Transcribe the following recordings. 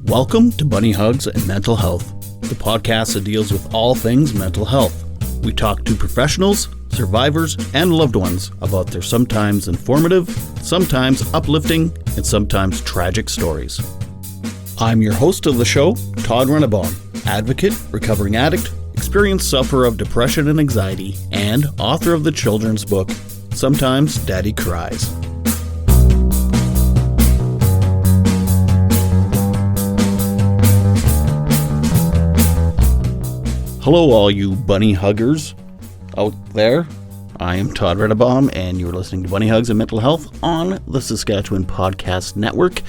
Welcome to Bunny Hugs and Mental Health, the podcast that deals with all things mental health. We talk to professionals, survivors, and loved ones about their sometimes informative, sometimes uplifting, and sometimes tragic stories. I'm your host of the show, Todd Rennebaum, advocate, recovering addict, experienced sufferer of depression and anxiety, and author of the children's book, Sometimes Daddy Cries. Hello, all you bunny huggers out there. I am Todd Rennebaum, and you're listening to Bunny Hugs and Mental Health on the Saskatchewan Podcast Network.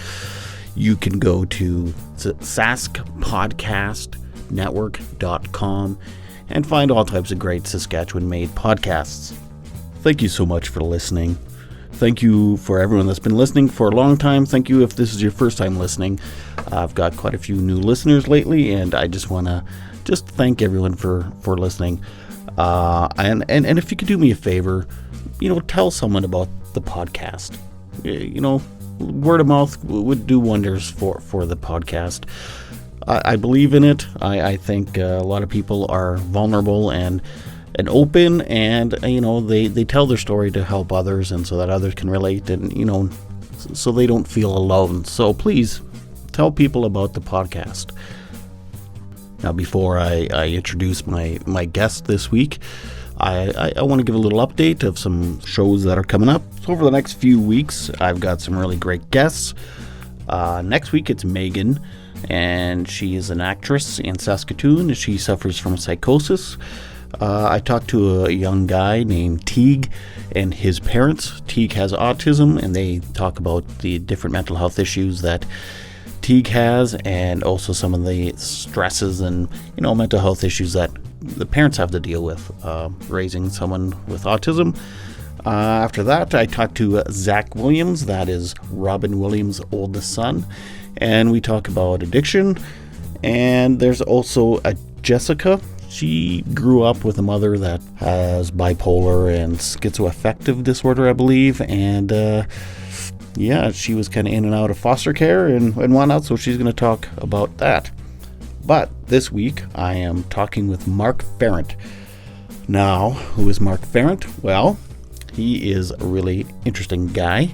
You can go to saskpodcastnetwork.com and find all types of great Saskatchewan-made podcasts. Thank you so much for listening. Thank you for everyone that's been listening for a long time. Thank you if this is your first time listening. I've got quite a few new listeners lately, and I just want to thank everyone for listening. And if you could do me a favor, tell someone about the podcast. Word of mouth would do wonders for the podcast. I believe in it. I think a lot of people are vulnerable and open, and they tell their story to help others, and so that others can relate, and so they don't feel alone. So please tell people about the podcast. Now, before I introduce my guest this week, I want to give a little update of some shows that are coming up. So over the next few weeks, I've got some really great guests. Next week, it's Megan, and she is an actress in Saskatoon. She suffers from psychosis. I talked to a young guy named Teague and his parents. Teague has autism, and they talk about the different mental health issues that Teague has, and also some of the stresses and mental health issues that the parents have to deal with raising someone with autism. After that, I talked to Zach Williams, that is Robin Williams' oldest son, and we talk about addiction. And there's also a Jessica. She grew up with a mother that has bipolar and schizoaffective disorder, I believe, and she was kind of in and out of foster care and whatnot, so she's going to talk about that. But this week, I am talking with Mark Farrant. Now, who is Mark Farrant? Well, he is a really interesting guy.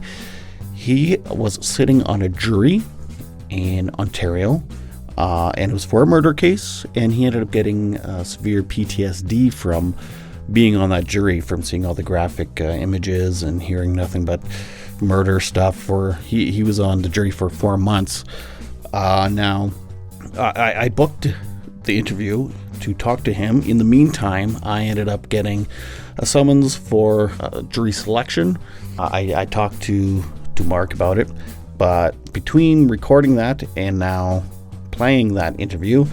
He was sitting on a jury in Ontario, and it was for a murder case, and he ended up getting severe PTSD from being on that jury, from seeing all the graphic images and hearing nothing but murder stuff. He was on the jury for 4 months. Now, I booked the interview to talk to him. In the meantime, I ended up getting a summons for jury selection. I talked to Mark about it, but between recording that and now playing that interview,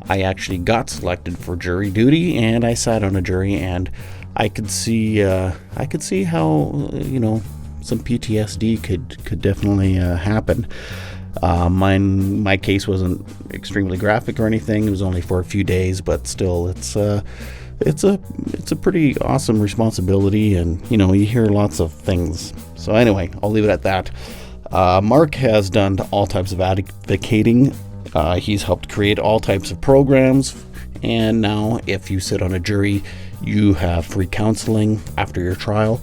I actually got selected for jury duty, and I sat on a jury, and I could see how some PTSD could definitely happen. My case wasn't extremely graphic or anything. It was only for a few days, but still, it's a pretty awesome responsibility, and you hear lots of things. So anyway, I'll leave it at that. Mark has done all types of advocating. He's helped create all types of programs, and now if you sit on a jury, you have free counseling after your trial.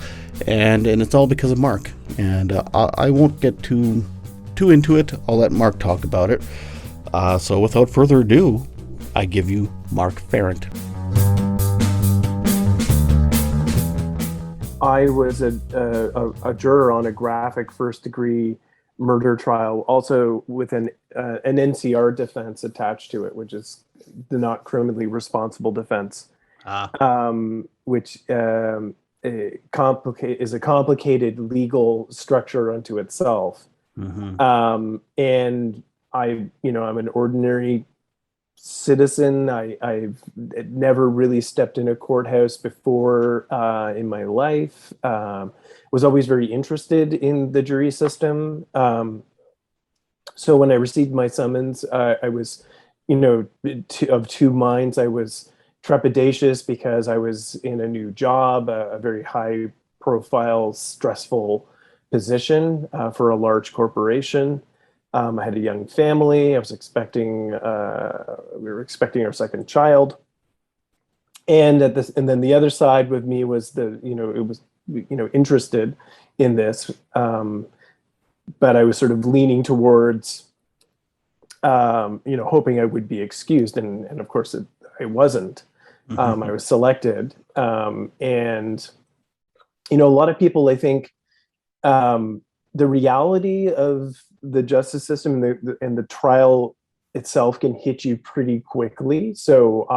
And it's all because of Mark. And I won't get too into it. I'll let Mark talk about it. So without further ado, I give you Mark Farrant. I was a juror on a graphic first-degree murder trial, also with an NCR defense attached to it, which is the not criminally responsible defense, which is a complicated legal structure unto itself. Mm-hmm. And I'm an ordinary citizen. I've never really stepped in a courthouse before in my life. Was always very interested in the jury system. So when I received my summons, I was, of two minds. I was trepidatious because I was in a new job, a very high profile, stressful position for a large corporation. I had a young family. I was expecting, we were expecting our second child. And and then the other side with me was interested in this. But I was sort of leaning towards, hoping I would be excused. And of course I wasn't. I was selected. And, a lot of people, I think, the reality of the justice system and the trial itself can hit you pretty quickly. So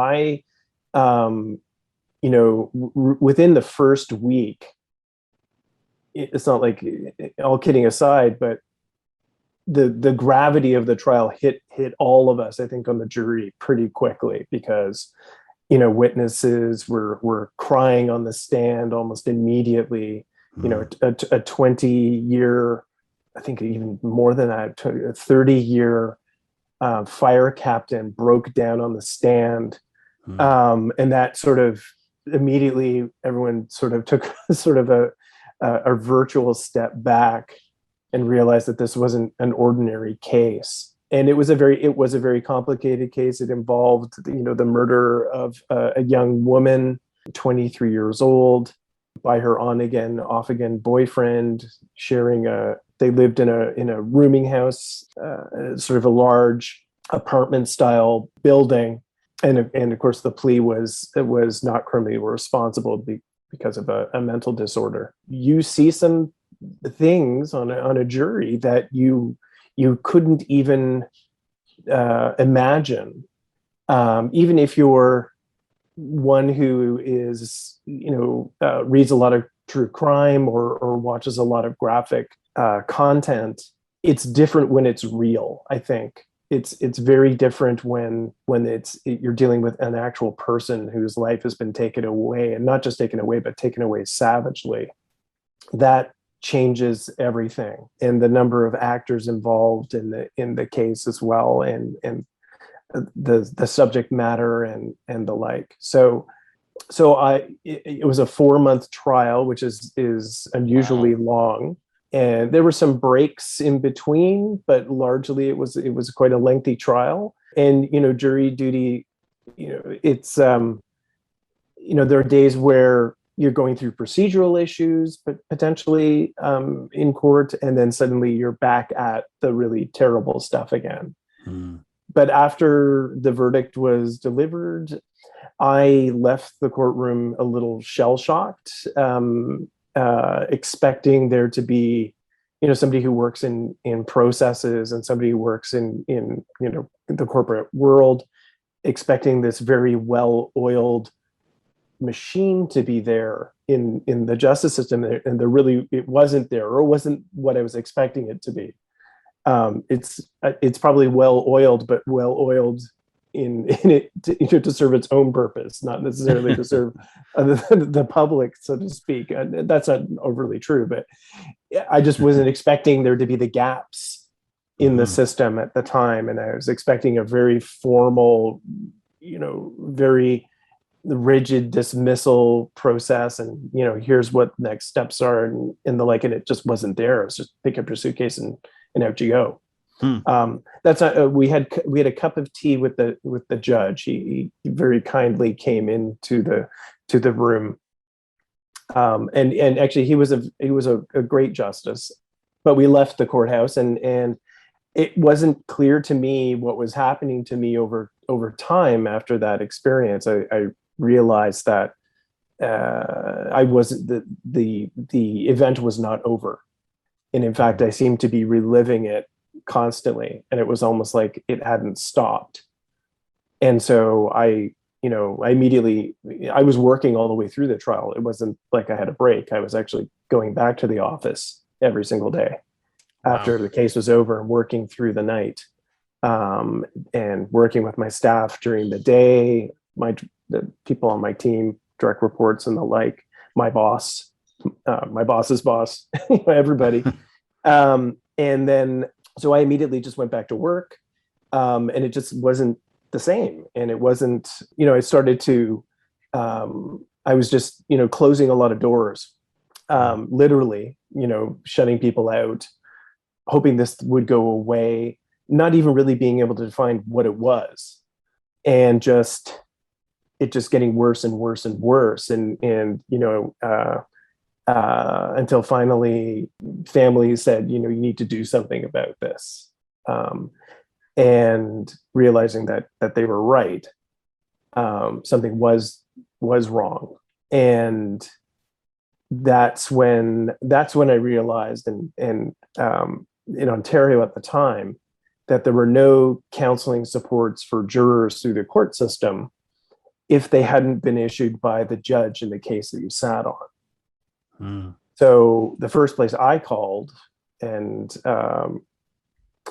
within the first week, it's not like, all kidding aside, but the gravity of the trial hit all of us, I think, on the jury pretty quickly, because witnesses were crying on the stand almost immediately. A 20-year, I think even more than that, a 30-year fire captain broke down on the stand. And that sort of immediately, everyone sort of took sort of a virtual step back and realized that this wasn't an ordinary case. And it was a very complicated case. It involved, the murder of a young woman, 23 years old, by her on-again, off-again boyfriend, they lived in a rooming house, sort of a large apartment-style building. And of course, the plea was not criminally responsible because of a mental disorder. You see some things on a jury that you couldn't even imagine, even if you're one who is reads a lot of true crime or watches a lot of graphic content. It's different when it's real. I think it's very different when you're dealing with an actual person whose life has been taken away, and not just taken away, but taken away savagely. That changes everything, and the number of actors involved in the case as well, and the subject matter and the like. So it was a 4-month trial, which is unusually long, and there were some breaks in between, but largely it was quite a lengthy trial. And jury duty, it's there are days where you're going through procedural issues, but potentially in court, and then suddenly you're back at the really terrible stuff again. But after the verdict was delivered, I left the courtroom a little shell-shocked, expecting there to be, somebody who works in processes and somebody who works in the corporate world, expecting this very well-oiled machine to be there in the justice system, and it wasn't there, or it wasn't what I was expecting it to be. It's probably well-oiled, but well-oiled in it to serve its own purpose, not necessarily to serve the public, so to speak. That's not overly true, but I just wasn't expecting there to be the gaps in the system at the time, and I was expecting a very formal, very rigid dismissal process, and here's what next steps are, and the like, and it just wasn't there. It was just pick up your suitcase and out you go. That's not. We had a cup of tea with the judge. He very kindly came into the room, and actually he was a great justice. But we left the courthouse, and it wasn't clear to me what was happening to me over time after that experience. I realized that I wasn't the event was not over, and in fact, I seemed to be reliving it constantly, and it was almost like it hadn't stopped. And so I immediately, I was working all the way through the trial. It wasn't like I had a break. I was actually going back to the office every single day after the case was over, and working through the night, and working with my staff during the day, the people on my team, direct reports and the like, my boss, my boss's boss, everybody. And then, so I immediately just went back to work, and it just wasn't the same. And it wasn't, I started to, I was just, closing a lot of doors, literally, shutting people out, hoping this would go away, not even really being able to define what it was, and it just getting worse and worse and worse, and until finally families said, you need to do something about this, and realizing that they were right, something was wrong, and that's when I realized, and in Ontario at the time, that there were no counseling supports for jurors through the court system if they hadn't been issued by the judge in the case that you sat on. So the first place I called, and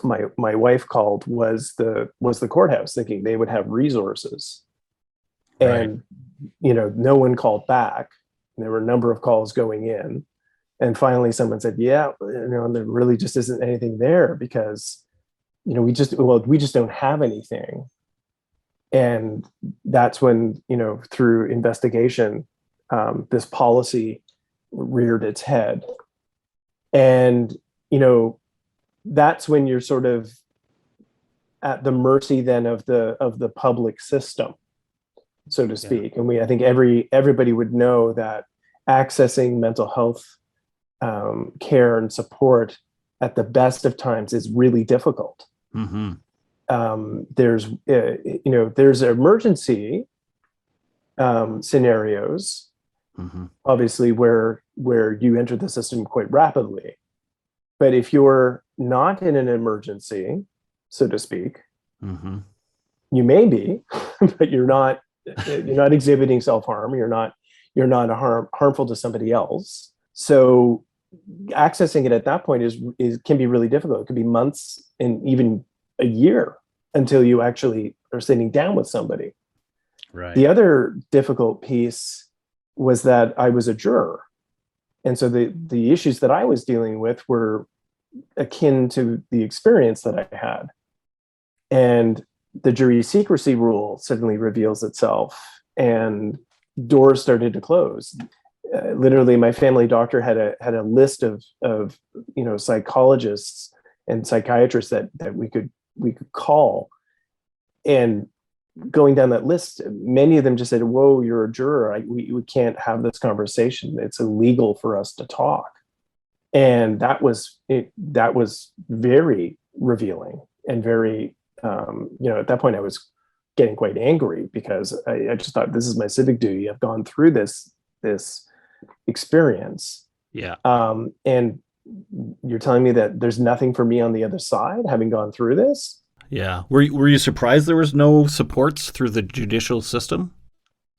my wife called, was the courthouse, thinking they would have resources. Right. And no one called back. There were a number of calls going in, and finally someone said, yeah, there really just isn't anything there, because we just don't have anything. And that's when, through investigation, this policy reared its head. And that's when you're sort of at the mercy then of the public system, so to speak. Yeah. And I think everybody would know that accessing mental health care and support at the best of times is really difficult. Mm-hmm. There's emergency scenarios, mm-hmm. obviously, where you enter the system quite rapidly. But if you're not in an emergency, so to speak, mm-hmm. you may be, but you're not exhibiting self-harm. You're not harmful to somebody else. So accessing it at that point can be really difficult. It could be months and even a year until you actually are sitting down with somebody. Right. The other difficult piece was that I was a juror. And so the issues that I was dealing with were akin to the experience that I had. And the jury secrecy rule suddenly reveals itself, and doors started to close. Literally, my family doctor had a list of psychologists and psychiatrists that we could call, and going down that list, many of them just said, "Whoa, you're a juror. We can't have this conversation. It's illegal for us to talk." And that was very revealing, and very at that point I was getting quite angry, because I just thought, this is my civic duty. I've gone through this experience. Yeah. And you're telling me that there's nothing for me on the other side, having gone through this? Yeah. Were you surprised there was no supports through the judicial system?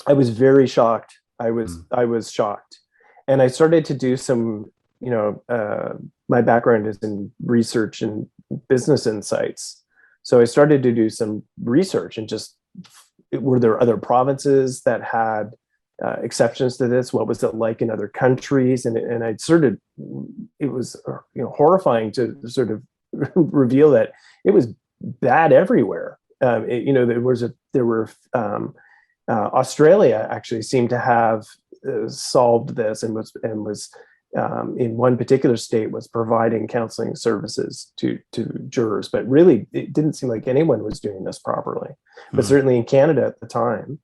I was very shocked. I was shocked. And I started to do some, my background is in research and business insights. So I started to do some research, and just, were there other provinces that had exceptions to this? What was it like in other countries? And I started, it was horrifying to sort of reveal that it was bad everywhere. Australia actually seemed to have solved this, and was in one particular state was providing counseling services to jurors, but really it didn't seem like anyone was doing this properly. But certainly in Canada at the time,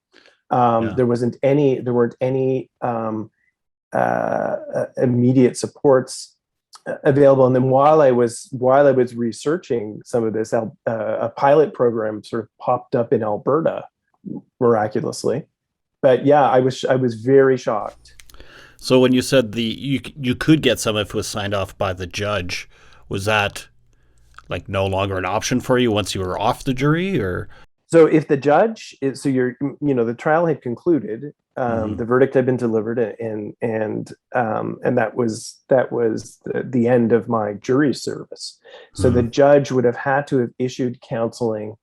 there weren't any immediate supports available. And then while I was researching some of this, a pilot program sort of popped up in Alberta, miraculously. But yeah, I was very shocked. So when you said you could get some if it was signed off by the judge, was that like no longer an option for you once you were off the jury? Or so if the judge is, so the trial had concluded, the verdict had been delivered, and that was the end of my jury service. So the judge would have had to have issued counseling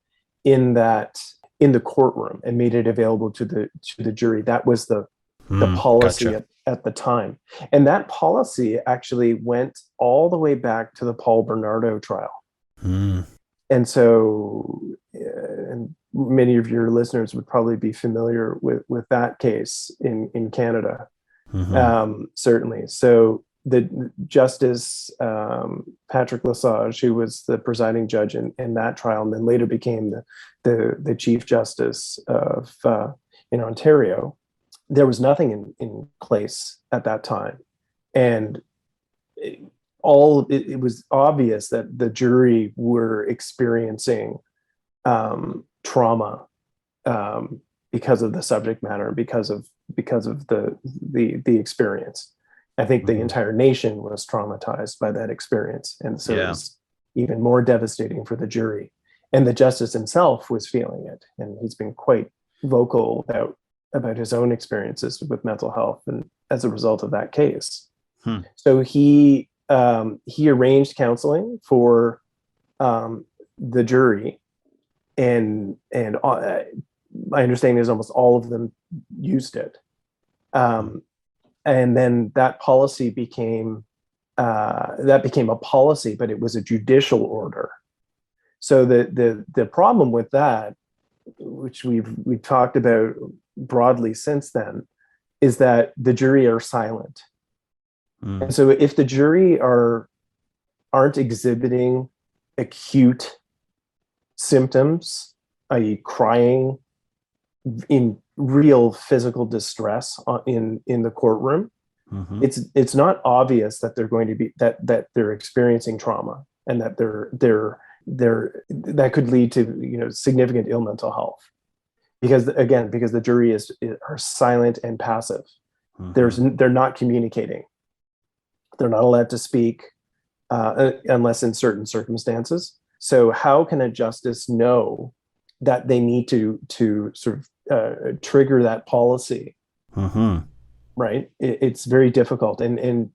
in the courtroom and made it available to the jury. That was the policy. Gotcha. At the time. And that policy actually went all the way back to the Paul Bernardo trial. And so, and many of your listeners would probably be familiar with that case in Canada. Certainly. So the Justice Patrick Lesage, who was the presiding judge in that trial, and then later became the Chief Justice of in Ontario, there was nothing in place at that time, and it was obvious that the jury were experiencing trauma because of the subject matter, because of the experience. I think the entire nation was traumatized by that experience, and so it was even more devastating for the jury. And the justice himself was feeling it, and he's been quite vocal about his own experiences with mental health, and as a result of that case. So he arranged counseling for the jury, and my understanding is almost all of them used it. And then that policy became a policy, but it was a judicial order. So the problem with that, which we've talked about broadly since then, is that the jury are silent. And so if the jury aren't exhibiting acute symptoms, i.e., crying, in real physical distress in the courtroom, it's not obvious that they're going to be that they're experiencing trauma, and that that could lead to significant ill mental health, because the jury are silent and passive. They're not communicating. They're not allowed to speak unless in certain circumstances. So how can a justice know that they need to sort of trigger that policy? Right? It's very difficult, and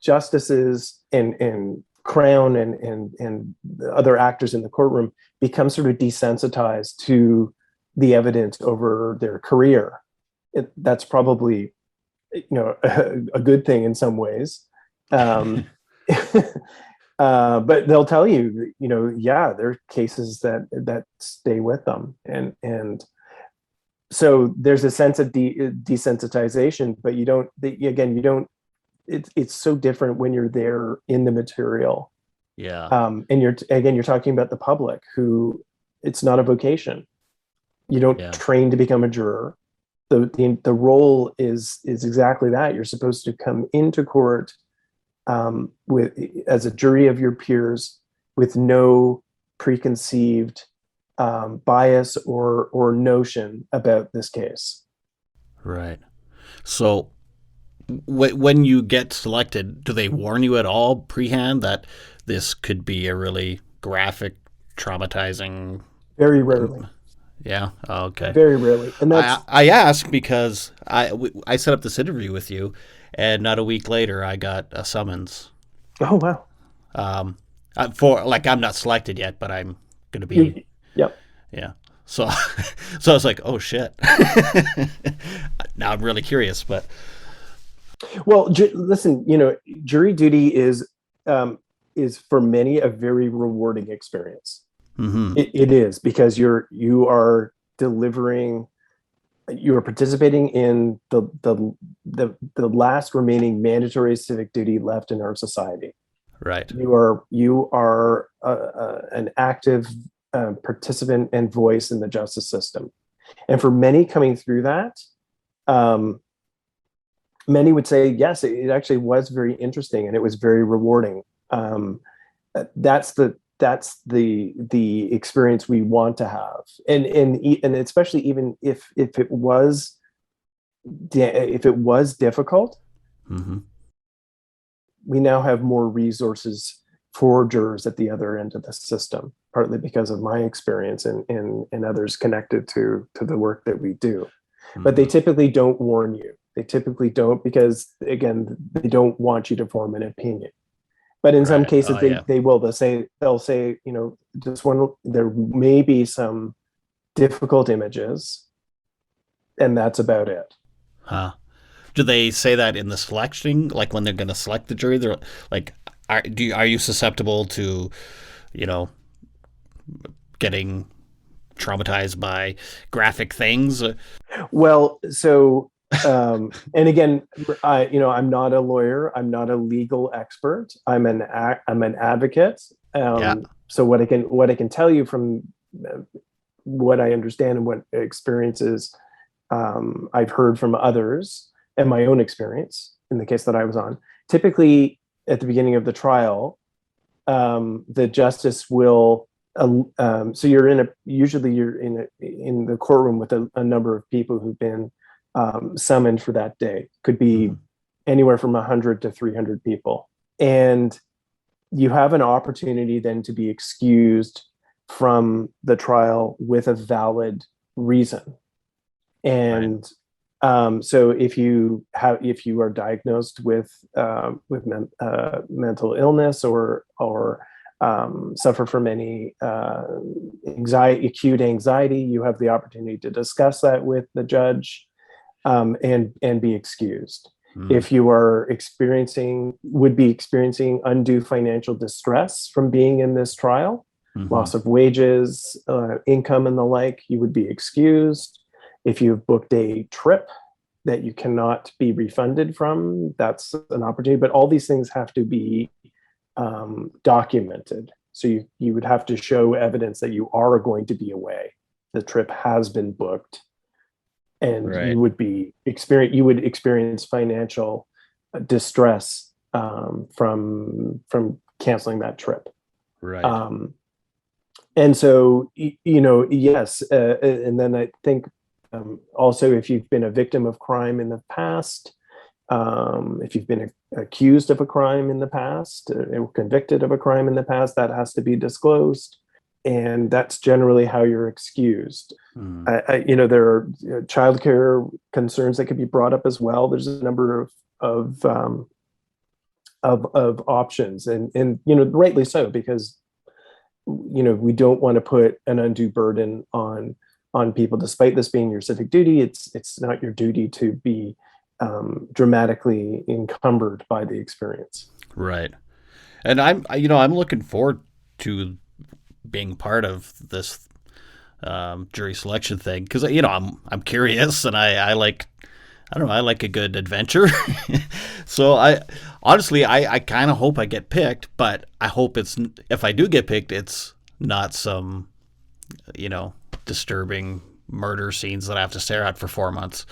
justices and Crown and the other actors in the courtroom become sort of desensitized to the evidence over their career. That's probably a good thing in some ways. But they'll tell you, there are cases that stay with them, and so there's a sense of desensitization. But you don't. It's so different when you're there in the material. And you're talking about the public, who it's not a vocation. You don't train to become a juror. The role is exactly that. You're supposed to come into court as a jury of your peers, with no preconceived bias or notion about this case. Right. So when you get selected, do they warn you at all prehand that this could be a really graphic, traumatizing? Very rarely. Yeah. Oh, okay. Very rarely. And I ask because I set up this interview with you, and not a week later I got a summons. Oh, wow. I'm not selected yet, but I'm going to be. Yep. Yeah. So I was like, oh shit. Now I'm really curious, but. Well, listen, jury duty is for many a very rewarding experience. It is, because you are participating in the last remaining mandatory civic duty left in our society. Right. You are an active participant and voice in the justice system, and for many coming through that, many would say yes, it actually was very interesting and it was very rewarding. That's the experience we want to have, and especially even if it was difficult, we now have more resources for jurors at the other end of the system, partly because of my experience and others connected to the work that we do. But they typically don't warn you. They typically don't, because again, they don't want you to form an opinion. But in some cases, they will. They'll say, just there may be some difficult images, and that's about it. Huh. Do they say that in the selection, like when they're going to select the jury? They're like, are you susceptible to, getting traumatized by graphic things? Well, so And again, I'm not a lawyer. I'm not a legal expert. I'm an advocate. Yeah. So what I can tell you from what I understand and what experiences I've heard from others and my own experience in the case that I was on. Typically, at the beginning of the trial, the justice will. So you're usually you're in the courtroom with a number of people who've been summoned for that day. Could be anywhere from 100 to 300 people, and you have an opportunity then to be excused from the trial with a valid reason. And so if you are diagnosed with mental illness or suffer from any acute anxiety, you have the opportunity to discuss that with the judge, and be excused. If you are would be experiencing undue financial distress from being in this trial, loss of wages, income, and the like, you would be excused. If you've booked a trip that you cannot be refunded from, that's an opportunity. But all these things have to be documented. So you would have to show evidence that you are going to be away. The trip has been booked, and you would experience financial distress from canceling that trip. Right. And so, yes. And then I think also, if you've been a victim of crime in the past, if you've been accused of a crime in the past, or convicted of a crime in the past, that has to be disclosed. And that's generally how you're excused. There are childcare concerns that could be brought up as well. There's a number of options, and rightly so, because we don't want to put an undue burden on people. Despite this being your civic duty, it's not your duty to be dramatically encumbered by the experience. Right. And I'm looking forward to being part of this jury selection thing, because I'm curious, and I like a good adventure. So I honestly kind of hope I get picked, but I hope if I do get picked, it's not some disturbing murder scenes that I have to stare at for 4 months,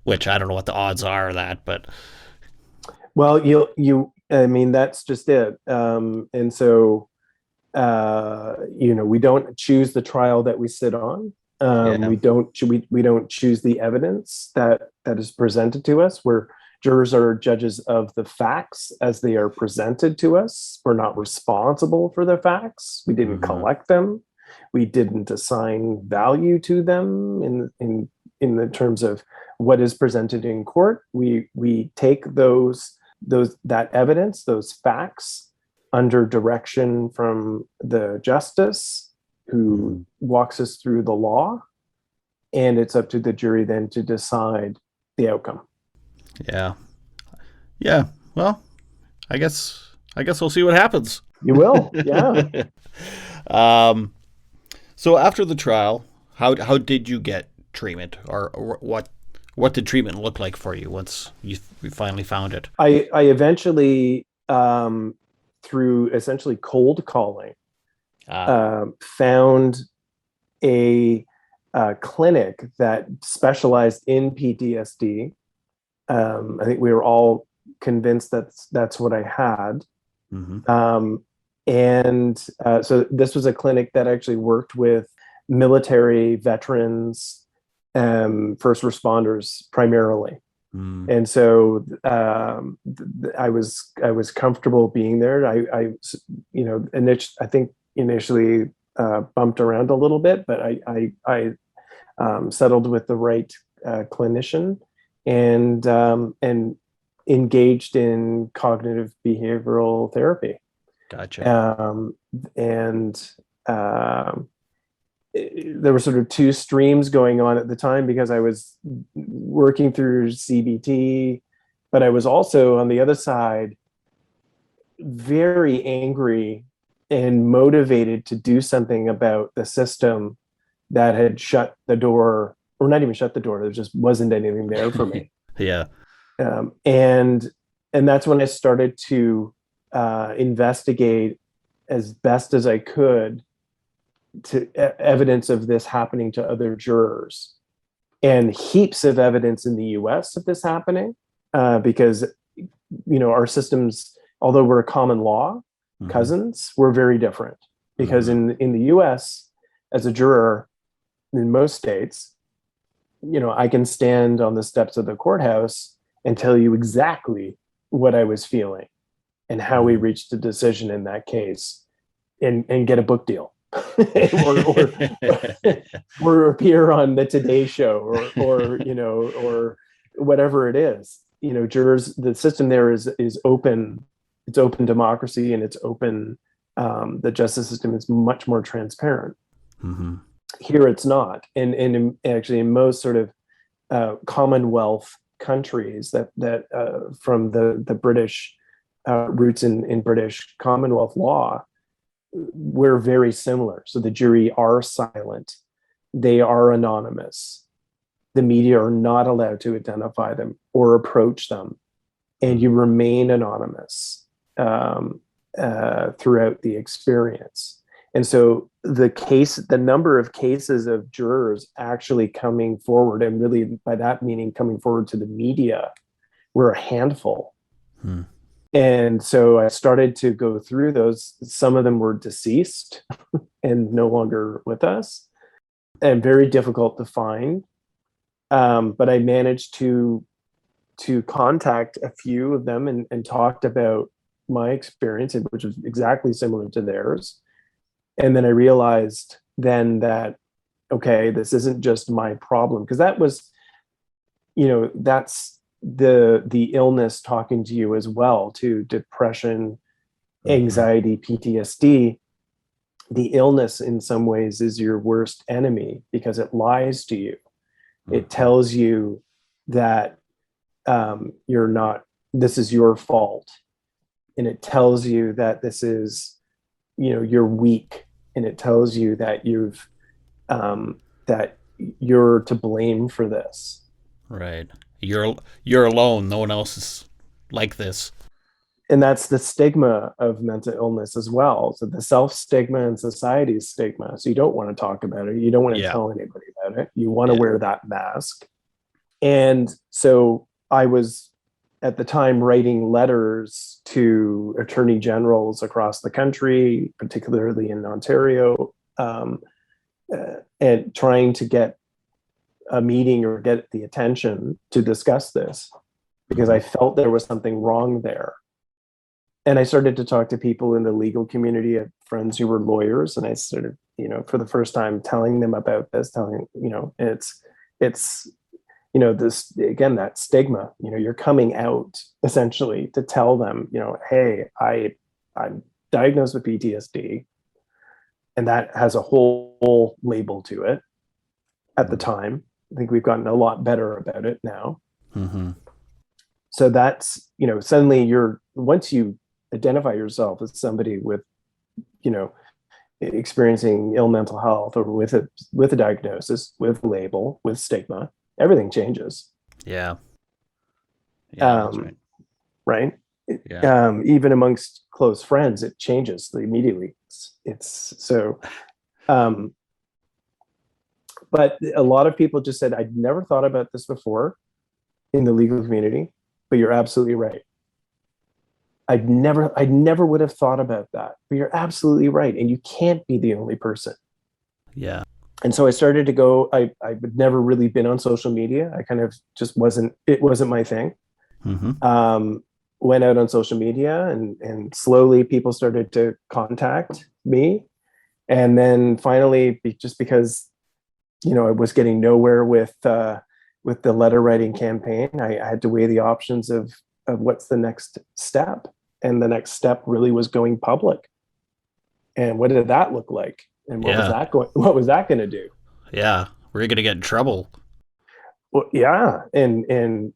which I don't know what the odds are of that, but well, that's just it. And so we don't choose the trial that we sit on. We don't choose the evidence that is presented to us. Jurors are judges of the facts as they are presented to us. We're not responsible for the facts. We didn't collect them. We didn't assign value to them in the terms of what is presented in court. We take that evidence, those facts, under direction from the justice who walks us through the law, and it's up to the jury then to decide the outcome. Yeah. Well, I guess we'll see what happens. You will. Yeah. So after the trial, how did you get treatment, or what did treatment look like for you once you finally found it? I eventually, through essentially cold calling, found a clinic that specialized in PTSD. I think we were all convinced that's what I had. So this was a clinic that actually worked with military veterans, first responders primarily. And so I was comfortable being there. I think initially bumped around a little bit, but I settled with the right clinician, and engaged in cognitive behavioral therapy. Gotcha. There were sort of two streams going on at the time, because I was working through CBT, but I was also on the other side very angry and motivated to do something about the system that had shut the door or not even shut the door. There just wasn't anything there for me. Yeah. And that's when I started to investigate as best as I could to evidence of this happening to other jurors, and heaps of evidence in the US of this happening, because our systems, although we're common law cousins, we're very different, because in the US, as a juror in most states, I can stand on the steps of the courthouse and tell you exactly what I was feeling and how we reached a decision in that case, and get a book deal. or appear on the Today Show, or whatever it is. Jurors, the system there is open. It's open democracy, and it's open. The justice system is much more transparent. Here it's not, and actually in most sort of Commonwealth countries that from the British roots in British Commonwealth law, we're very similar. So the jury are silent, they are anonymous, the media are not allowed to identify them or approach them, and you remain anonymous throughout the experience. And so the number of cases of jurors actually coming forward, and really by that meaning coming forward to the media, were a handful. And so I started to go through those. Some of them were deceased and no longer with us, and very difficult to find. But I managed to contact a few of them and talked about my experience, which was exactly similar to theirs. And then I realized then that, okay, this isn't just my problem, because that was, that's the illness talking to you as well, to depression, anxiety, PTSD. The illness in some ways is your worst enemy, because it lies to you. It tells you that this is your fault, and it tells you that this is, you're weak, and it tells you that that you're to blame for this. Right. You're alone. No one else is like this. And that's the stigma of mental illness as well. So the self-stigma and society's stigma. So you don't want to talk about it. You don't want to tell anybody about it. You want to wear that mask. And so I was at the time writing letters to attorney generals across the country, particularly in Ontario, and trying to get a meeting or get the attention to discuss this, because I felt there was something wrong there. And I started to talk to people in the legal community, of friends who were lawyers, and I started, for the first time, telling them about this, it's this, again, that stigma, you're coming out essentially to tell them, hey, I'm diagnosed with PTSD, and that has a whole label to it at the time. I think we've gotten a lot better about it now. So that's, suddenly once you identify yourself as somebody with, experiencing ill mental health, or with a diagnosis, with a label, with stigma, everything changes. Yeah. That's right. Right. Even amongst close friends, it changes immediately. It's so, but a lot of people just said, I'd never thought about this before in the legal community, but you're absolutely right. I never would have thought about that, but you're absolutely right. And you can't be the only person. Yeah. And so I started to go, I had never really been on social media. I kind of just it wasn't my thing. Went out on social media, and slowly people started to contact me. And then finally, just because, I was getting nowhere with the letter writing campaign, I had to weigh the options of what's the next step. And the next step really was going public. And what did that look like? And what was that going to do? Yeah. We're going to get in trouble. Well, yeah. And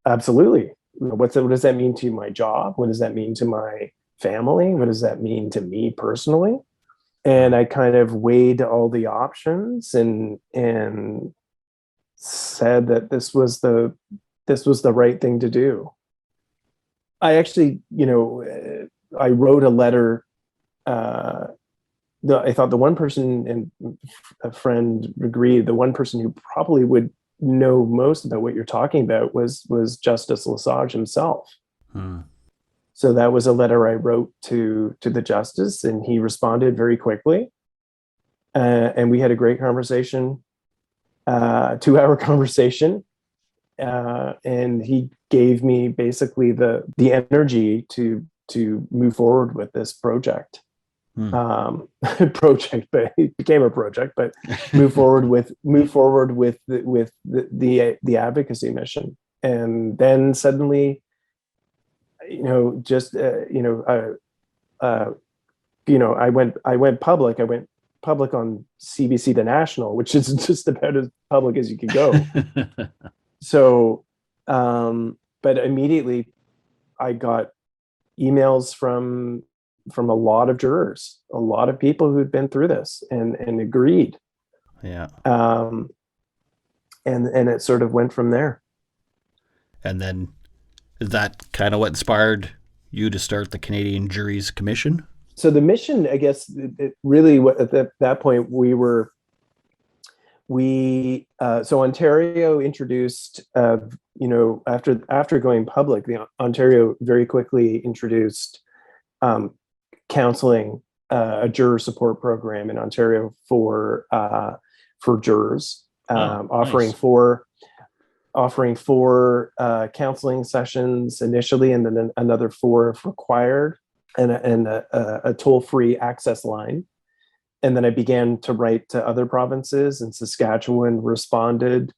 absolutely. What does that mean to my job? What does that mean to my family? What does that mean to me personally? And I kind of weighed all the options and said that this was the right thing to do. I actually, I wrote a letter. I thought the one person, and a friend agreed, the one person who probably would know most about what you're talking about was Justice Lesage himself. So that was a letter I wrote to the justice, and he responded very quickly. And we had a great conversation, 2-hour conversation. And he gave me basically the energy to move forward with this project. Project, but it became a project. But move forward with the advocacy mission, and then suddenly, I went public. I went public on CBC The National, which is just about as public as you could go. So, but immediately I got emails from a lot of jurors, a lot of people who'd been through this and agreed. Yeah. And it sort of went from there. And then is that kind of what inspired you to start the Canadian Juries Commission? So the mission, I guess, it really, at that point, so Ontario introduced, after going public, Ontario very quickly introduced counseling, a juror support program in Ontario for jurors, offering nice. offering 4 counseling sessions initially, and then another 4 if required, and a toll-free access line. And then I began to write to other provinces, and Saskatchewan responded.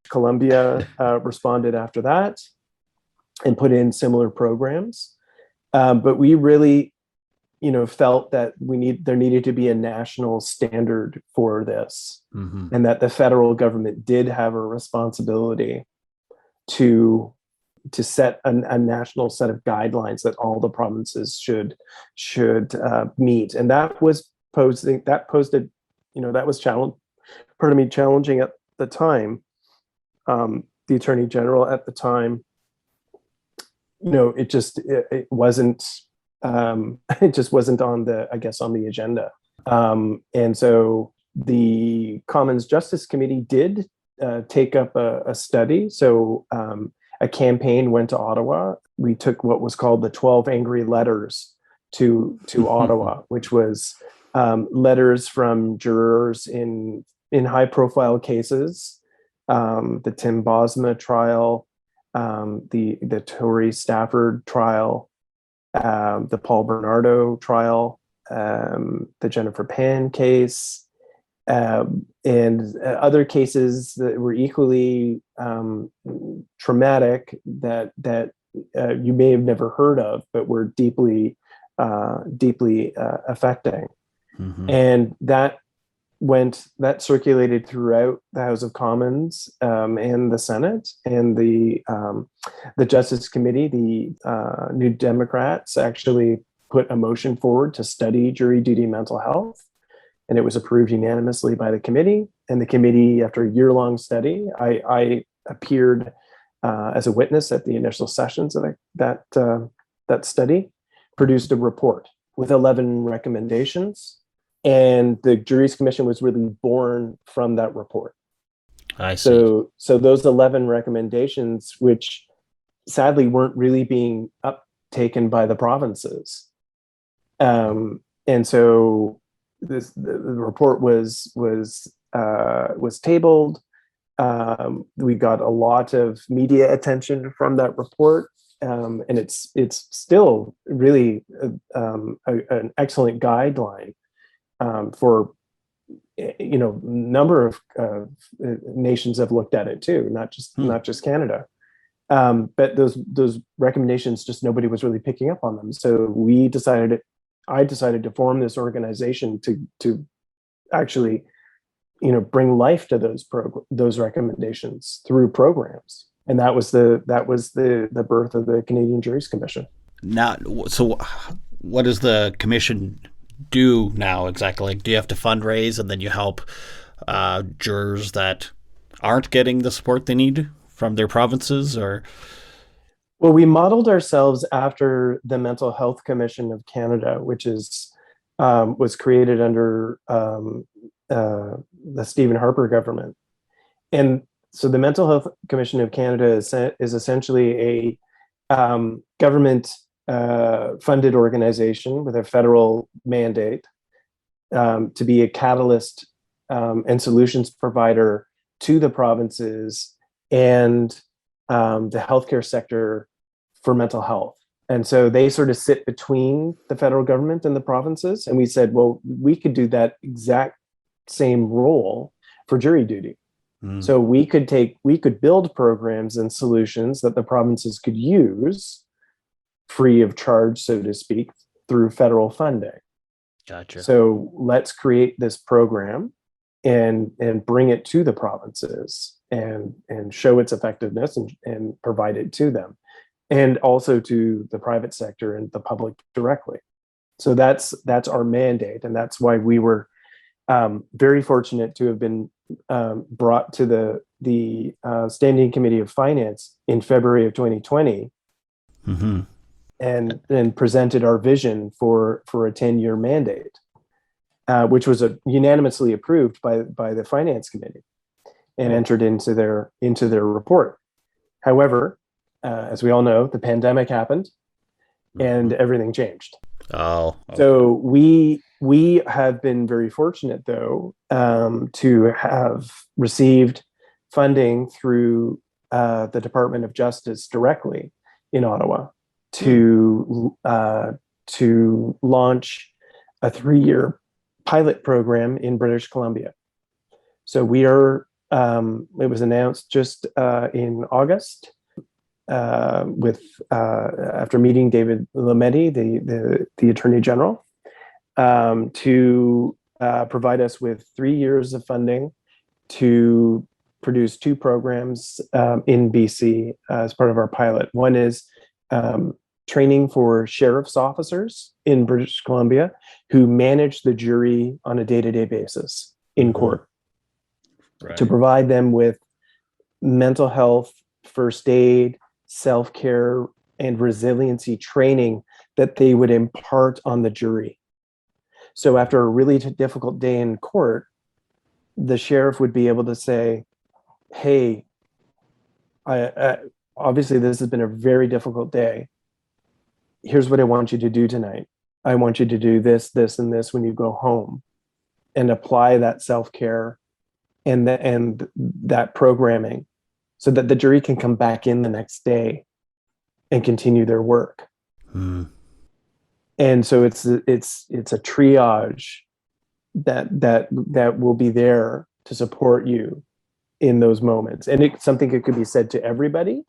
Columbia responded after that and put in similar programs. But we really, felt that there needed to be a national standard for this, and that the federal government did have a responsibility to set a national set of guidelines that all the provinces should meet. And that was challenging at the time. The Attorney General at the time, it just wasn't on the agenda. And so the Commons Justice Committee did take up a study. So a campaign went to Ottawa. We took what was called the 12 Angry Letters to Ottawa, which was letters from jurors in high-profile cases, the Tim Bosma trial, the Tori Stafford trial, the Paul Bernardo trial, the Jennifer Pan case, and other cases that were equally traumatic that you may have never heard of, but were deeply affecting. And that circulated throughout the House of Commons and the Senate, and the Justice Committee. The New Democrats actually put a motion forward to study jury duty mental health, and it was approved unanimously by the committee. And the committee, after a year-long study, I appeared as a witness at the initial sessions of that study, produced a report with 11 recommendations. And the Juries Commission was really born from that report. I see. So those 11 recommendations, which sadly weren't really being uptaken by the provinces. And so the report was tabled. We got a lot of media attention from that report. And it's still really an excellent guideline for number of nations have looked at it too, not just Canada. But those recommendations, just nobody was really picking up on them. So I decided to form this organization to actually bring life to those recommendations through programs. And that was the birth of the Canadian Juries Commission. Now, so what does the commission do now exactly? Like, do you have to fundraise and then you help jurors that aren't getting the support they need from their provinces, or? Well, we modeled ourselves after the Mental Health Commission of Canada, which was created under the Stephen Harper government. And so the Mental Health Commission of Canada is essentially a government funded organization with a federal mandate to be a catalyst and solutions provider to the provinces and the healthcare sector for mental health. And so they sort of sit between the federal government and the provinces. And we said, well, we could do that exact same role for jury duty. So we could build programs and solutions that the provinces could use free of charge, so to speak, through federal funding. Gotcha. So let's create this program and bring it to the provinces and show its effectiveness and provide it to them, and also to the private sector and the public directly. So that's our mandate, and that's why we were very fortunate to have been brought to the Standing Committee of Finance in February of 2020, and then presented our vision for a 10-year mandate, which was unanimously approved by the Finance Committee and entered into their report. However, as we all know, the pandemic happened and everything changed. Oh, okay. So we have been very fortunate, though, to have received funding through the Department of Justice directly in Ottawa to launch a 3-year pilot program in British Columbia. So we are. It was announced just in August. After meeting David Lametti, the Attorney General, to provide us with 3 years of funding to produce 2 programs in BC as part of our pilot. One is training for sheriff's officers in British Columbia who manage the jury on a day-to-day basis in court, to provide them with mental health, first aid, self-care, and resiliency training that they would impart on the jury. So after a really difficult day in court, the sheriff would be able to say, hey, I obviously this has been a very difficult day. Here's what I want you to do tonight. I want you to do this, this, and this when you go home, and apply that self-care and that programming, so that the jury can come back in the next day and continue their work. And so it's a triage that will be there to support you in those moments. And it's something that could be said to everybody.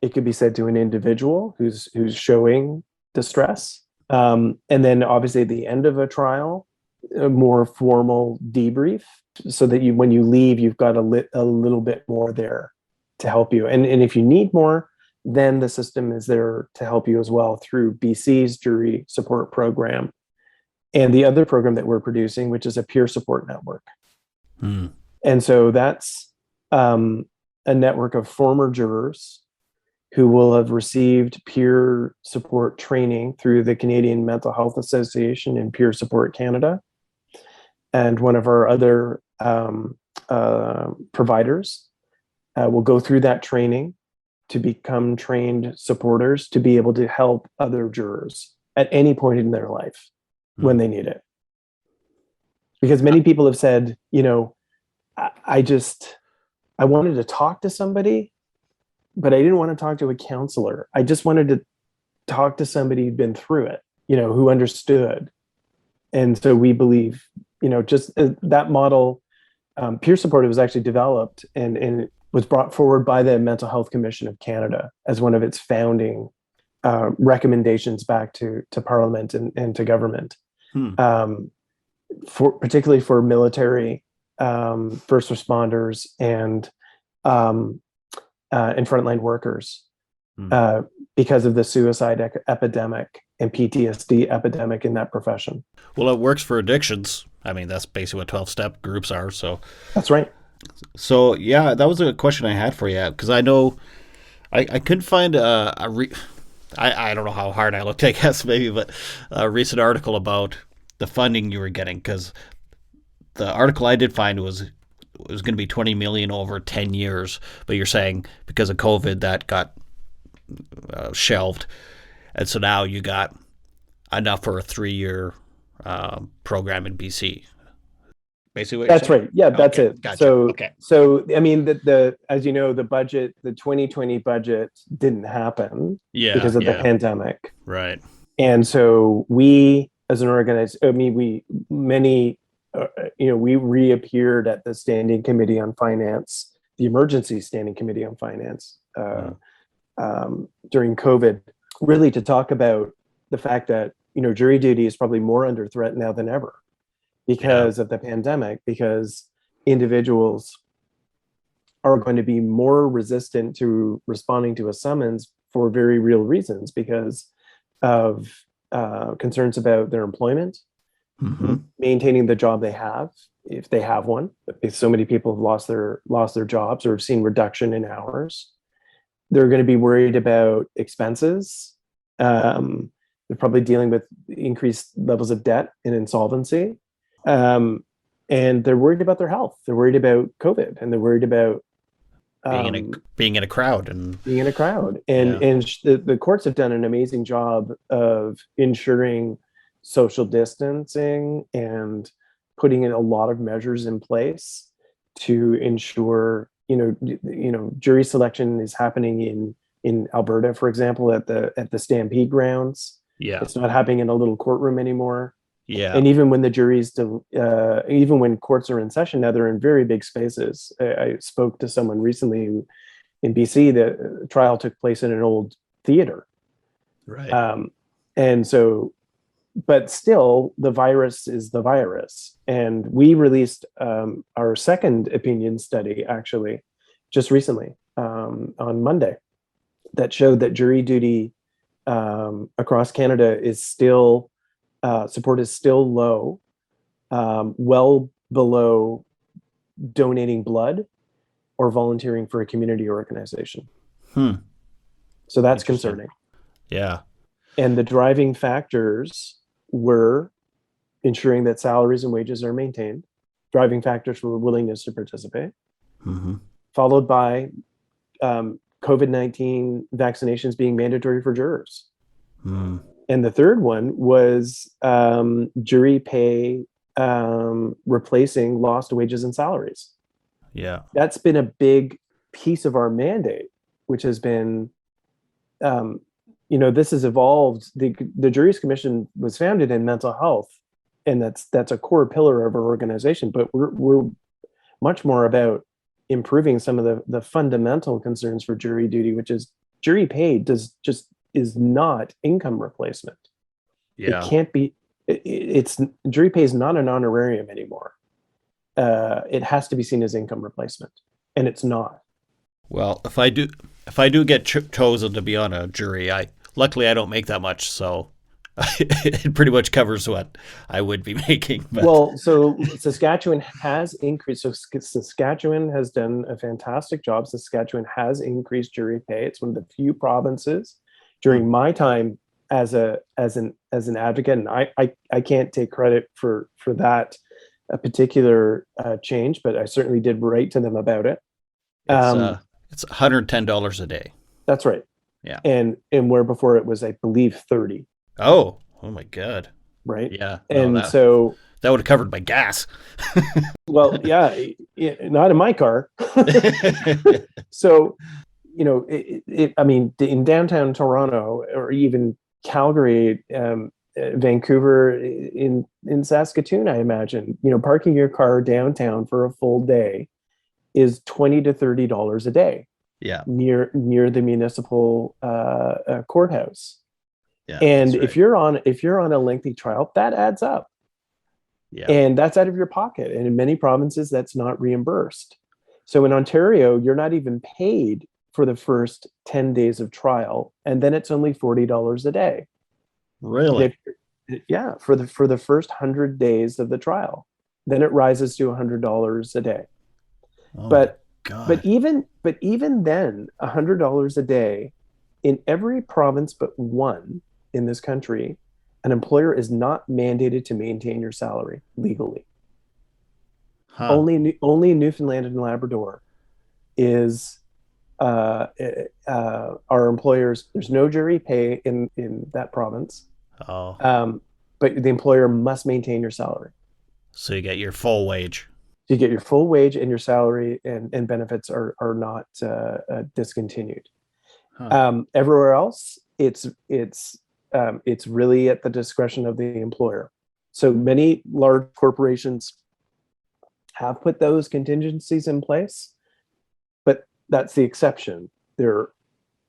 It could be said to an individual who's showing distress. And then obviously at the end of a trial, a more formal debrief, so that when you leave, you've got a little bit more there to help you. And if you need more, then the system is there to help you as well through BC's jury support program and the other program that we're producing, which is a peer support network. And so that's a network of former jurors who will have received peer support training through the Canadian Mental Health Association and Peer Support Canada. And one of our other providers will go through that training to become trained supporters to be able to help other jurors at any point in their life when they need it. Because many people have said, I wanted to talk to somebody, but I didn't want to talk to a counselor. I just wanted to talk to somebody who'd been through it, who understood. And so we believe, just that model, peer support was actually developed and was brought forward by the Mental Health Commission of Canada as one of its founding recommendations back to Parliament and to government, particularly for military, first responders, and frontline workers, because of the suicide epidemic and PTSD epidemic in that profession. Well, it works for addictions. I mean, that's basically what 12-step groups are. So, That's right. yeah, that was a question I had for you because I know I couldn't find I don't know how hard I looked, I guess maybe, but a recent article about the funding you were getting, because the article I did find was it was going to be 20 million over 10 years, but you're saying because of COVID that got shelved, and so now you got enough for a 3-year program in BC. Basically, what That's you're saying? right. Yeah, that's Okay, it. gotcha. So, Okay. so I mean, the as you know, the budget, the 2020 budget didn't happen Yeah, because of the yeah, pandemic, right. and so we, as an organization, I mean, we many, we reappeared at the Standing Committee on Finance, the Emergency Standing Committee on Finance, Mm. during COVID, really to talk about the fact that jury duty is probably more under threat now than ever Yeah. because of the pandemic, because individuals are going to be more resistant to responding to a summons for very real reasons because of concerns about their employment, Mm-hmm. maintaining the job they have if they have one. If so many people have lost their jobs or have seen reduction in hours, they're going to be worried about expenses. They're probably dealing with increased levels of debt and insolvency. And they're worried about their health. They're worried about COVID, and they're worried about Being in a crowd and being in a crowd. And yeah. the courts have done an amazing job of ensuring social distancing and putting in a lot of measures in place to ensure jury selection is happening in Alberta, for example, at the Stampede grounds. Yeah. It's not happening in a little courtroom anymore. Yeah. And even when even when courts are in session now, they're in very big spaces. I spoke to someone recently in BC. The trial took place in an old theater, Right. and so, but still, the virus is the virus. And we released our second opinion study actually just recently on Monday that showed that jury duty across Canada is still support is still low, well below donating blood or volunteering for a community organization. Hmm. So that's Interesting. concerning. Yeah. And the driving factors were ensuring that salaries and wages are maintained. Driving factors were willingness to participate, Mm-hmm. followed by COVID-19 vaccinations being mandatory for jurors. Mm. And the third one was jury pay replacing lost wages and salaries. Yeah. That's been a big piece of our mandate, which has been, this has evolved. The Juries Commission was founded in mental health, and that's a core pillar of our organization. But we're much more about improving some of the fundamental concerns for jury duty, which is jury pay is not income replacement. Yeah. It can't be. It's jury pay is not an honorarium anymore. It has to be seen as income replacement, and it's not. Well, if I do get chosen to be on a jury, luckily I don't make that much, so it pretty much covers what I would be making. But. Well, so Saskatchewan has increased. So Saskatchewan has done a fantastic job. Saskatchewan has increased jury pay. It's one of the few provinces during my time as an advocate, and I can't take credit for that particular change, but I certainly did write to them about it. It's $110 a day. That's right. Yeah. And where before it was, I believe, 30. Oh my God. Right. Yeah. And no, so that would have covered my gas. well, yeah, not in my car. So, I mean, in downtown Toronto or even Calgary, Vancouver, in Saskatoon, I imagine, parking your car downtown for a full day is $20 to $30 a day. Yeah. Near the municipal courthouse. Yeah. And right. if you're on a lengthy trial, that adds up. Yeah. And that's out of your pocket. And in many provinces, that's not reimbursed. So in Ontario, you're not even paid for the first 10 days of trial, and then it's only $40 a day. Really? Yeah, for the first 100 days of the trial. Then it rises to $100 a day. Oh my But God. even then, $100 a day in every province but one in this country, an employer is not mandated to maintain your salary legally. Huh. Only Newfoundland and Labrador is our employers. There's no jury pay in that province, Oh, but the employer must maintain your salary. so you get your full wage. You get your full wage, and your salary and benefits are not discontinued. Huh. Everywhere else, it's really at the discretion of the employer. So many large corporations have put those contingencies in place, but that's the exception. They're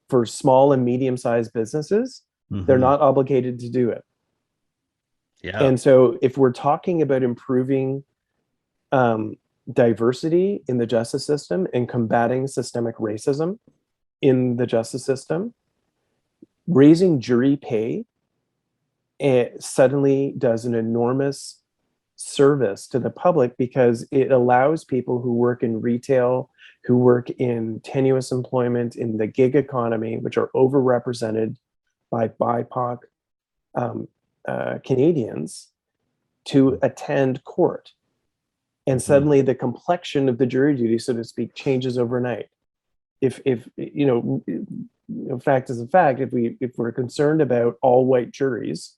for small and medium-sized businesses, they're not obligated to do it. Yeah. And so if we're talking about improving diversity in the justice system and combating systemic racism in the justice system, raising jury pay suddenly does an enormous service to the public, because it allows people who work in retail, who work in tenuous employment in the gig economy, which are overrepresented by BIPOC Canadians, to attend court. And suddenly the complexion of the jury duty, so to speak, changes overnight. If fact is a fact, if we're concerned about all white juries,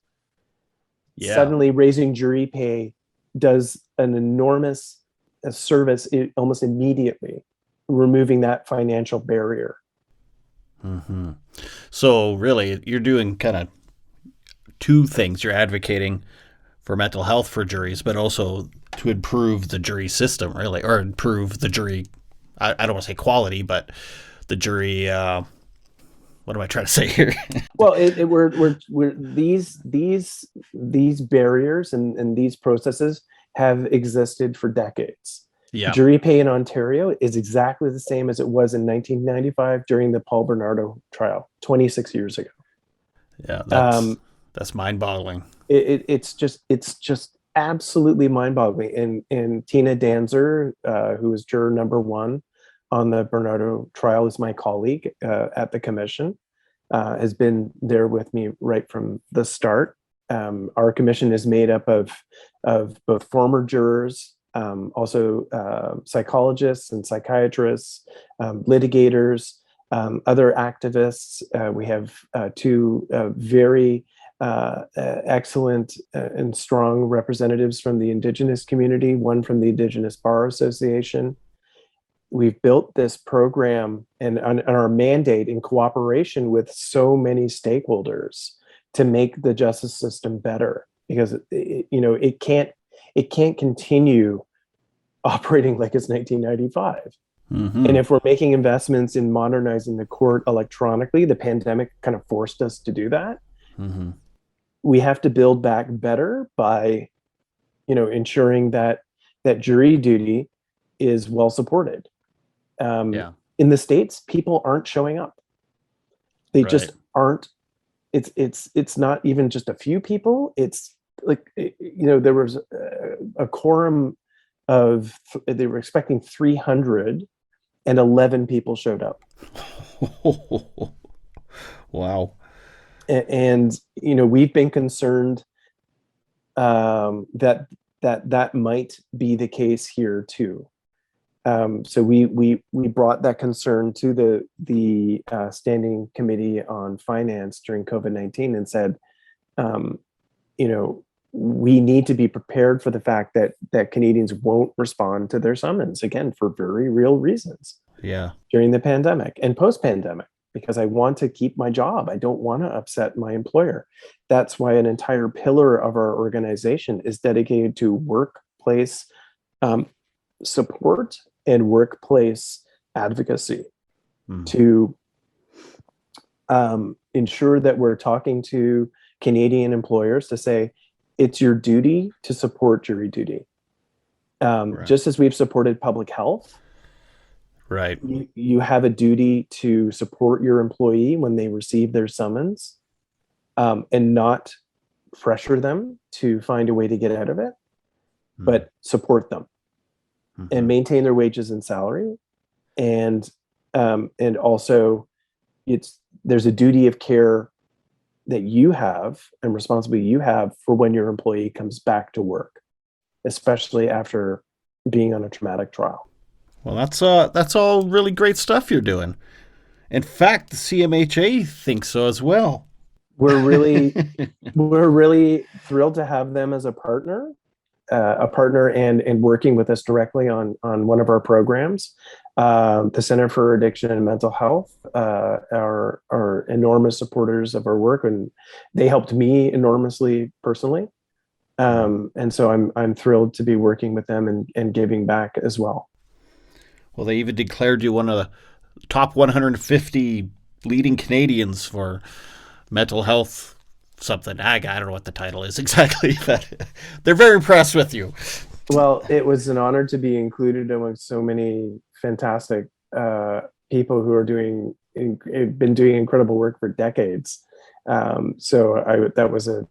suddenly raising jury pay does an enormous service almost immediately, removing that financial barrier. So really, you're doing kind of two things. You're advocating for mental health for juries, but also to improve the jury system, really, or improve the jury. I don't want to say quality, but the jury. What am I trying to say here? Well, we're these barriers and these processes have existed for decades. Yeah. Jury pay in Ontario is exactly the same as it was in 1995 during the Paul Bernardo trial 26 years ago. Yeah, that's mind-boggling. It's just absolutely mind-boggling. And Tina Danzer, who is juror number one on the Bernardo trial, is my colleague at the commission, has been there with me right from the start. Our commission is made up of both former jurors, also psychologists and psychiatrists, litigators, other activists. We have two very excellent and strong representatives from the Indigenous community, one from the Indigenous Bar Association. We've built this program and our mandate in cooperation with so many stakeholders to make the justice system better, because it can't continue operating like it's 1995. And if we're making investments in modernizing the court electronically, the pandemic kind of forced us to do that. We have to build back better by, ensuring that jury duty is well supported. In the States, people aren't showing up. They just aren't. It's not even just a few people. It's like, there was a quorum of, they were expecting 300 and 11 people showed up. Wow. And we've been concerned that might be the case here too. So we brought that concern to the Standing Committee on Finance during COVID-19 and said, we need to be prepared for the fact that Canadians won't respond to their summons, again, for very real reasons. Yeah. During the pandemic and post-pandemic, because I want to keep my job. I don't want to upset my employer. That's why an entire pillar of our organization is dedicated to workplace support and workplace advocacy, to ensure that we're talking to Canadian employers to say, it's your duty to support jury duty. Just as we've supported public health, Right. You have a duty to support your employee when they receive their summons, and not pressure them to find a way to get out of it, but support them and maintain their wages and salary. And also there's a duty of care that you have and responsibility you have for when your employee comes back to work, especially after being on a traumatic trial. Well, that's all really great stuff you're doing. In fact, the CMHA thinks so as well. We're really we're really thrilled to have them as a partner, and working with us directly on one of our programs. The Center for Addiction and Mental Health are enormous supporters of our work, and they helped me enormously personally. And so I'm thrilled to be working with them and giving back as well. Well, they even declared you one of the top 150 leading Canadians for mental health something. I don't know what the title is exactly, but they're very impressed with you. Well, it was an honor to be included among so many fantastic people who are been doing incredible work for decades. So that was a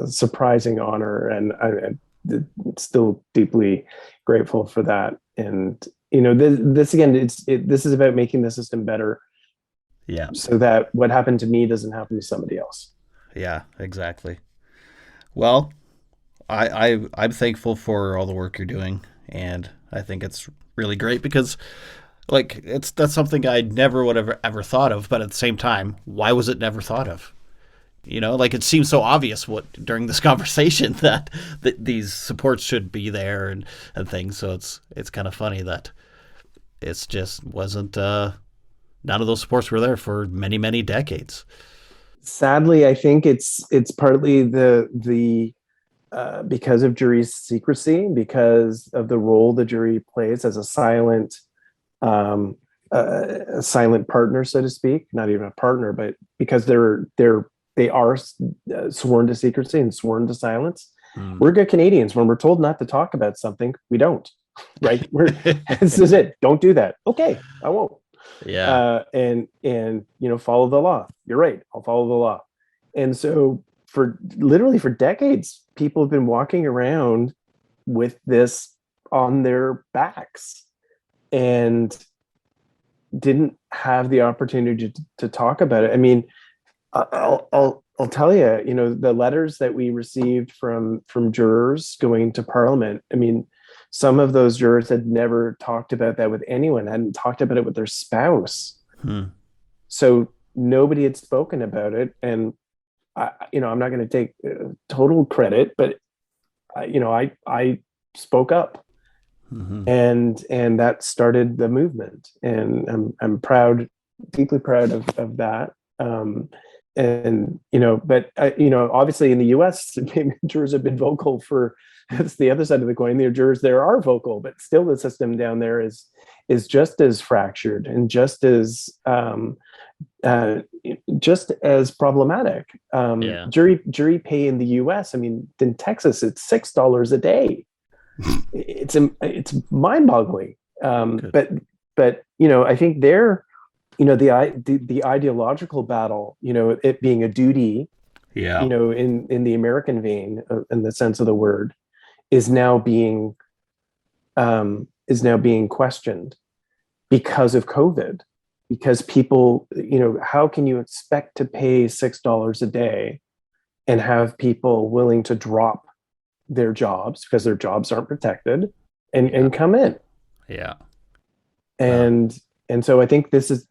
surprising honor, and I'm still deeply grateful for that. And this again, this is about making the system better. Yeah. So that what happened to me doesn't happen to somebody else. Yeah, exactly. Well, I'm thankful for all the work you're doing, and I think it's really great because, like, that's something I never would have ever thought of. But at the same time, why was it never thought of? Like, it seems so obvious during this conversation that these supports should be there and things. So it's kind of funny that it's just wasn't. None of those supports were there for many, many decades. Sadly, I think it's partly the because of jury secrecy, because of the role the jury plays as a silent partner, so to speak. Not even a partner, but because they are sworn to secrecy and sworn to silence. We're good Canadians. When we're told not to talk about something, we don't. Right? This is it. Don't do that. Okay, I won't. Yeah. And follow the law. You're right. I'll follow the law. And so for decades, people have been walking around with this on their backs and didn't have the opportunity to talk about it. I mean, I'll tell you, the letters that we received from jurors going to Parliament. I mean, some of those jurors had never talked about that with anyone, hadn't talked about it with their spouse. So nobody had spoken about it. And I'm not going to take total credit, but I spoke up, and that started the movement, and I'm proud, deeply proud of that. But obviously in the US, jurors have been vocal for. That's the other side of the coin. The jurors there are vocal, but still the system down there is just as fractured and just as problematic. Jury pay in the US, I mean, in Texas, it's $6 a day. It's mind-boggling. But I think there, the ideological battle, it being a duty, in the American vein, in the sense of the word, is now being questioned because of COVID. Because people, how can you expect to pay $6 a day and have people willing to drop their jobs because their jobs aren't protected and come in? Yeah. And so I think this is,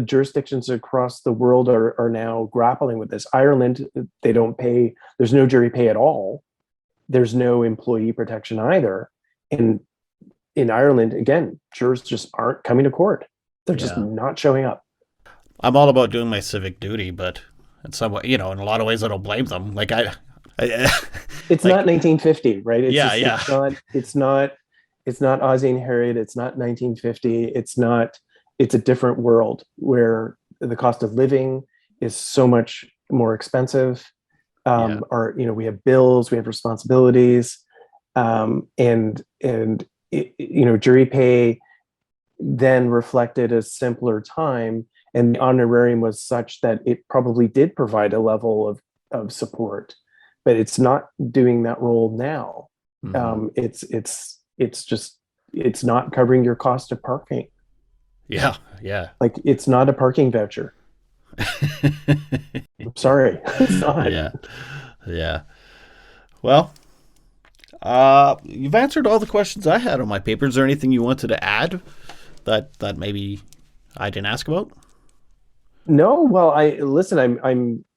jurisdictions across the world are now grappling with this. Ireland, they don't pay. There's no jury pay at all. There's no employee protection either. And in Ireland, again, jurors just aren't coming to court. They're just not showing up. I'm all about doing my civic duty, but in some way, in a lot of ways, I don't blame them. Like it's not 1950, right? It's not Ozzie and Harriet. It's not 1950. It's a different world where the cost of living is so much more expensive. We have bills, we have responsibilities. And jury pay then reflected a simpler time, and the honorarium was such that it probably did provide a level of support, but it's not doing that role now. It's not covering your cost of parking. Yeah. Like, it's not a parking voucher. I'm sorry, it's not. Yeah. Well, you've answered all the questions I had on my paper. Is there anything you wanted to add that maybe I didn't ask about? No. Well,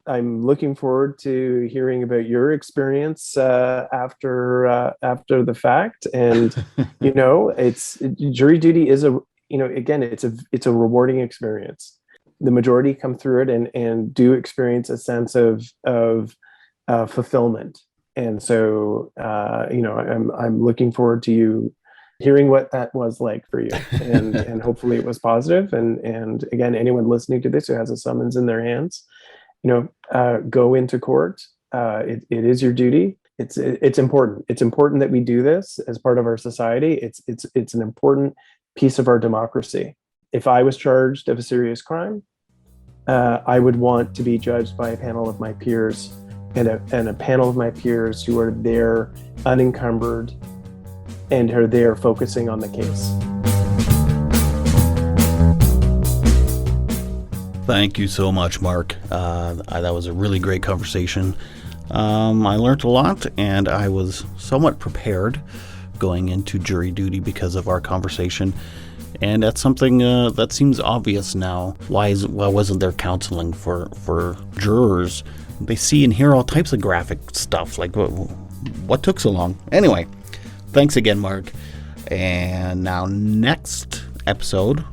I'm looking forward to hearing about your experience after the fact. And it's jury duty is again, it's a rewarding experience. The majority come through it and do experience a sense of fulfillment. And so I'm looking forward to you hearing what that was like for you, and hopefully it was positive. And again, anyone listening to this who has a summons in their hands, go into court. It is your duty. It's important. It's important that we do this as part of our society. It's an important piece of our democracy. If I was charged of a serious crime, I would want to be judged by a panel of my peers, and a panel of my peers who are there unencumbered and are there focusing on the case. Thank you so much, Mark. That was a really great conversation. I learned a lot, and I was somewhat prepared going into jury duty because of our conversation. And that's something that seems obvious now. Why wasn't there counseling for jurors? They see and hear all types of graphic stuff. Like, what took so long? Anyway, thanks again, Mark. And now, next episode,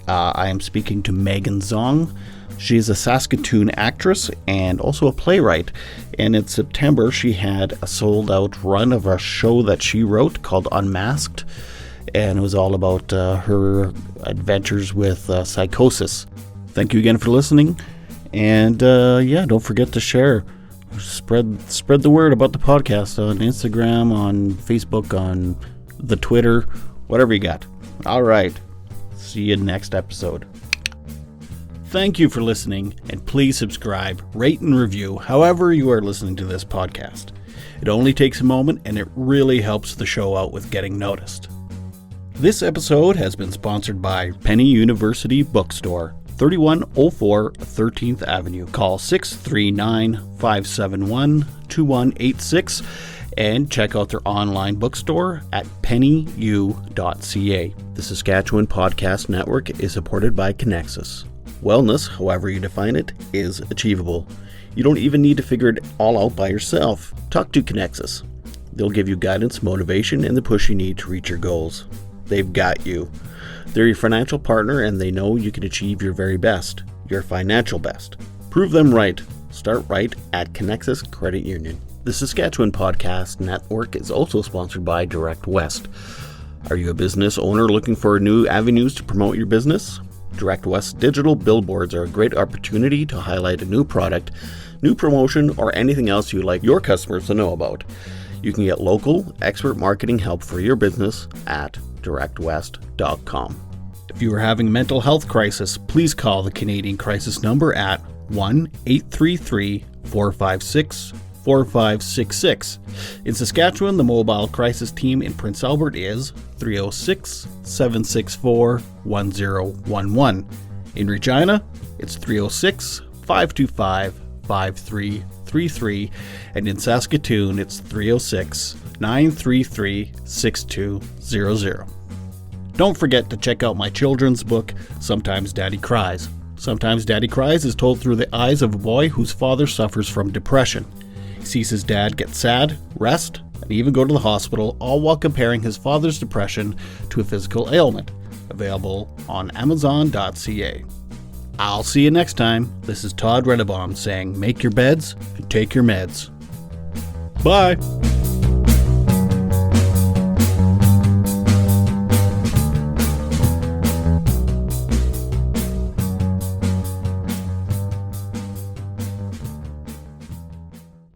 I am speaking to Megan Zong. She's a Saskatoon actress and also a playwright. And in September, she had a sold-out run of a show that she wrote called Unmasked. And it was all about her adventures with psychosis. Thank you again for listening. And don't forget to share. Spread the word about the podcast on Instagram, on Facebook, on the Twitter, whatever you got. All right. See you next episode. Thank you for listening, and please subscribe, rate, and review however you are listening to this podcast. It only takes a moment, and it really helps the show out with getting noticed. This episode has been sponsored by Penny University Bookstore, 3104 13th Avenue. Call 639-571-2186 and check out their online bookstore at pennyu.ca. The Saskatchewan Podcast Network is supported by Connexus. Wellness, however you define it, is achievable. You don't even need to figure it all out by yourself. Talk to Connexus. They'll give you guidance, motivation, and the push you need to reach your goals. They've got you. They're your financial partner, and they know you can achieve your very best, your financial best. Prove them right. Start right at Connexus Credit Union. The Saskatchewan Podcast Network is also sponsored by Direct West. Are you a business owner looking for new avenues to promote your business? Direct West digital billboards are a great opportunity to highlight a new product, new promotion, or anything else you'd like your customers to know about. You can get local, expert marketing help for your business at directwest.com. If you are having a mental health crisis, please call the Canadian Crisis number at 1-833-456-4566. In Saskatchewan, the mobile crisis team in Prince Albert is 306-764-1011. In Regina, it's 306-525-5333, and in Saskatoon, it's 306-933-6200. Don't forget to check out my children's book, Sometimes Daddy Cries. Sometimes Daddy Cries is told through the eyes of a boy whose father suffers from depression. He sees his dad get sad, rest, and even go to the hospital, all while comparing his father's depression to a physical ailment. Available on Amazon.ca. I'll see you next time. This is Todd Redebaum saying, make your beds and take your meds. Bye.